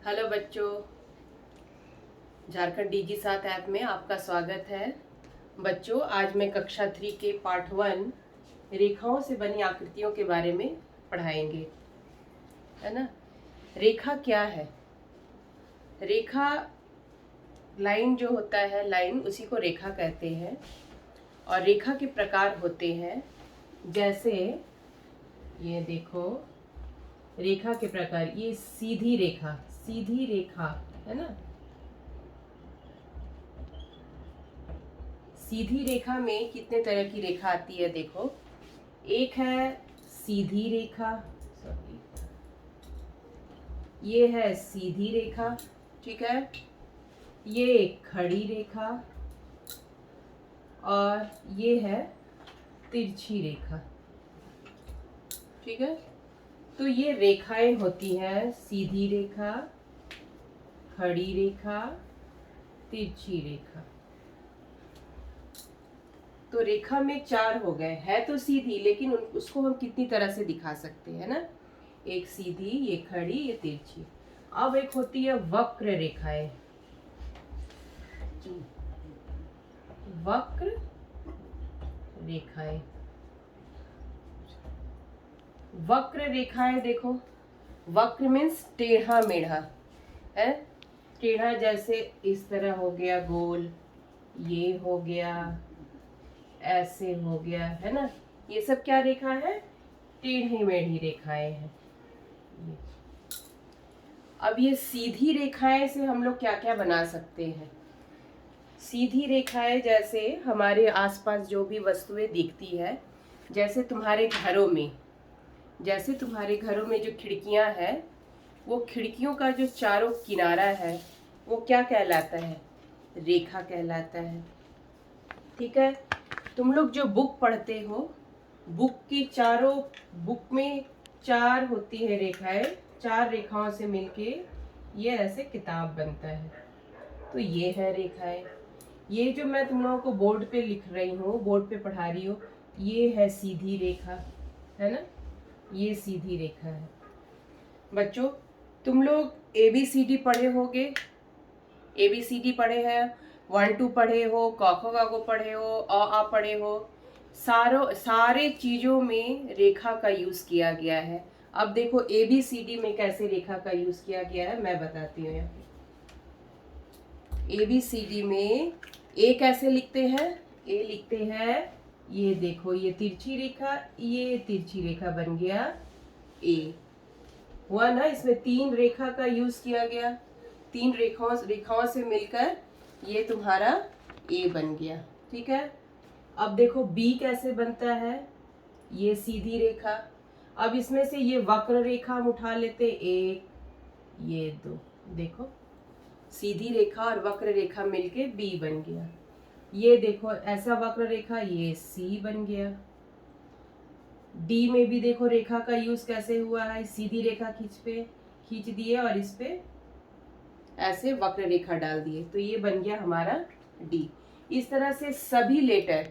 Hello बच्चों, Jharkhand DG 7 app में आपका स्वागत है। बच्चों, आज मैं कक्षा 3 के पार्ट 1 रेखाओं से बनी आकृतियों के बारे में पढ़ाएंगे, है ना। रेखा क्या है? रेखा लाइन जो होता है, लाइन उसी को रेखा कहते हैं। और रेखा के प्रकार होते हैं, जैसे ये देखो रेखा के प्रकार। ये सीधी रेखा है ना। सीधी रेखा में कितने तरह की रेखा आती है देखो। एक है सीधी रेखा, सॉरी, ये है सीधी रेखा, ठीक है। ये खड़ी रेखा और ये है तिरछी रेखा, ठीक है। तो ये रेखाएं होती हैं सीधी रेखा, खड़ी रेखा, तिरछी रेखा। तो रेखा में 4 हो गए, है तो सीधी, लेकिन उसको हम कितनी तरह से दिखा सकते हैं ना। एक सीधी, ये खड़ी, ये तिरछी। अब एक होती है वक्र रेखाएं। वक्र रेखाएं, वक्र रेखाएं देखो, वक्र मीन्स टेढ़ा मेढ़ा है। टेढ़ा जैसे इस तरह हो गया गोल, ये हो गया, ऐसे हो गया, है ना। ये सब क्या रेखा है? टेढ़ी मेढ़ी रेखाएं हैं। अब ये सीधी रेखाएं से हम लोग क्या क्या बना सकते हैं? सीधी रेखाएं जैसे हमारे आसपास जो भी वस्तुएं दिखती है, जैसे तुम्हारे घरों में, जो खिड़कियां हैं, वो खिड़कियों का जो चारों किनारा है वो क्या कहलाता है? रेखा कहलाता है, ठीक है। तुम लोग जो बुक पढ़ते हो, बुक में 4 होती है रेखाएं, 4 रेखाओं से मिलके ये ऐसे किताब बनता है। तो ये है रेखाएं। ये जो मैं तुम लोगों को बोर्ड पे लिख रही हूँ, बोर्ड पे पढ़ा रही हूँ, ये है सीधी रेखा, है ना। ये सीधी रेखा है। बच्चों, तुम लोग ABCD पढ़े होगे, ABCD पढ़े हैं, 1 2 पढ़े हो, क ख ग घ पढ़े हो, अ आ पढ़े हो। सारे चीजों में रेखा का यूज किया गया है। अब देखो ABCD में कैसे रेखा का यूज किया गया है मैं बताती हूँ। ABCD में ए कैसे लिखते हैं? ए लिखते हैं, ये देखो, ये तिरछी रेखा, ये तिरछी रेखा बन गया ए। हुआ ना। इसमें 3 रेखा का यूज किया गया, 3 रेखाओं से मिलकर ये तुम्हारा ए बन गया, ठीक है। अब देखो बी कैसे बनता है, ये सीधी रेखा। अब इसमें से ये वक्र रेखा हम उठा लेते, 1, ये 2, देखो सीधी रेखा और वक्र रेखा मिलके बी बन गया। ये देखो ऐसा वक्र रेखा, ये सी बन गया। डी में भी देखो रेखा का यूज कैसे हुआ है, सीधी रेखा खींच दिए और इस पे ऐसे वक्र रेखा डाल दिए, तो ये बन गया हमारा डी। इस तरह से सभी लेटर,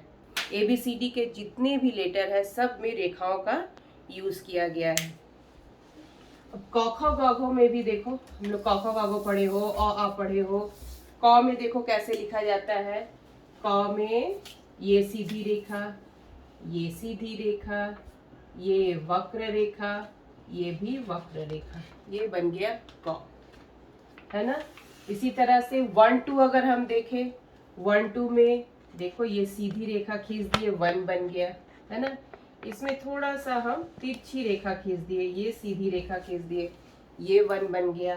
ABCD के जितने भी लेटर है सब में रेखाओं का यूज किया गया है। अब क ख ग घ में भी देखो, हम लोग क ख ग घ पढ़े हो, अ आ पढ़े हो। क में देखो कैसे लिखा जाता है, क में ये सीधी रेखा, ये सीधी रेखा, ये वक्र रेखा, ये भी वक्र रेखा, ये बन गया क, है ना। इसी तरह से 1 2 अगर हम देखें, 1 2 में देखो ये सीधी रेखा खींच दिए, 1 बन गया, है ना। इसमें थोड़ा सा हम तिरछी रेखा खींच दिए, ये सीधी रेखा खींच दिए, ये 1 बन गया।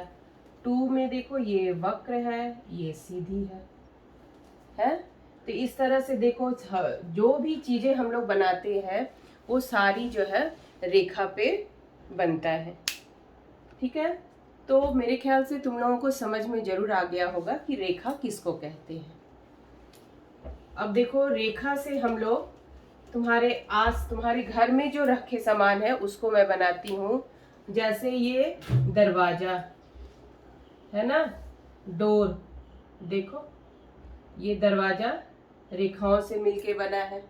2 में देखो ये वक्र है, ये सीधी है। तो इस तरह से देखो जो भी चीजें हम लोग बनाते हैं वो सारी जो है रेखा पे बनता है, ठीक है। तो मेरे ख्याल से तुम लोगों को समझ में जरूर आ गया होगा कि रेखा किसको कहते हैं। अब देखो रेखा से हम लोग तुम्हारे घर में जो रखे सामान है उसको मैं बनाती हूँ। जैसे ये दरवाजा है ना, डोर, देखो ये दरवाजा रेखाओं से मिलके बना है।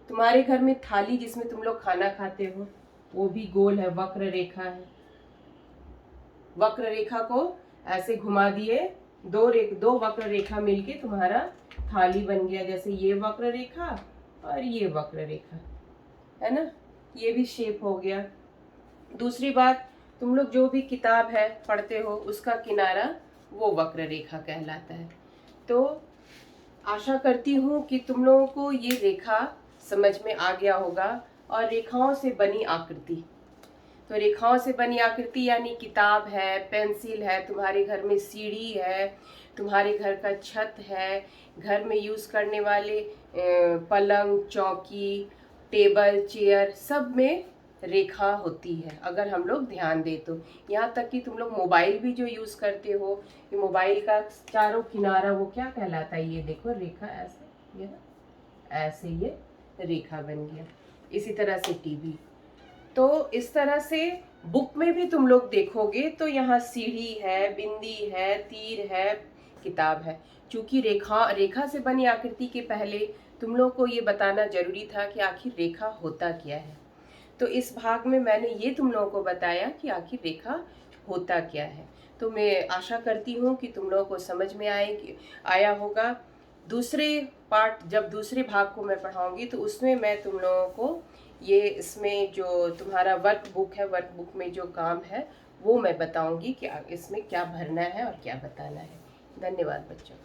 तुम्हारे घर में थाली जिसमें तुम लोग खाना खाते हो वो भी गोल है, वक्र रेखा है। वक्र रेखा को ऐसे घुमा दिए, दो वक्र रेखा मिलके तुम्हारा थाली बन गया। जैसे ये वक्र रेखा और ये वक्र रेखा, है ना, ये भी शेप हो गया। दूसरी बात, तुम लोग जो भी किताब है पढ़ते हो उसका किनारा वो वक्र रेखा कहलाता है। तो आशा करती हूँ कि तुम लोगों को ये रेखा समझ में आ गया होगा। और रेखाओं से बनी आकृति, तो रेखाओं से बनी आकृति यानी किताब है, पेंसिल है, तुम्हारे घर में सीढ़ी है, तुम्हारे घर का छत है, घर में यूज़ करने वाले पलंग, चौकी, टेबल, चेयर, सब में रेखा होती है अगर हम लोग ध्यान दें तो। यहाँ तक कि तुम लोग मोबाइल भी जो यूज़ करते हो, ये मोबाइल का चारों किनारा वो क्या कहलाता है, ये देखो रेखा, ऐसे ये ना, ऐसे ये रेखा बन गया। इसी तरह से टीवी। तो इस तरह से बुक में भी तुम लोग देखोगे तो यहाँ सीढ़ी है, बिंदी है, तीर है, किताब है। क्योंकि रेखा से बनी आकृति के पहले तुम लोग को ये बताना जरूरी था कि आखिर रेखा होता क्या है। तो इस भाग में मैंने ये तुम लोगों को बताया कि आखिर रेखा होता क्या है। तो मैं आशा करती हूँ कि तुम लोगों को समझ में आया होगा। दूसरे पार्ट, जब दूसरे भाग को मैं पढ़ाऊंगी तो उसमें मैं तुम लोगों को ये इसमें जो तुम्हारा वर्क बुक है, वर्क बुक में जो काम है वो मैं बताऊंगी कि इसमें क्या भरना है और क्या बताना है। धन्यवाद बच्चों।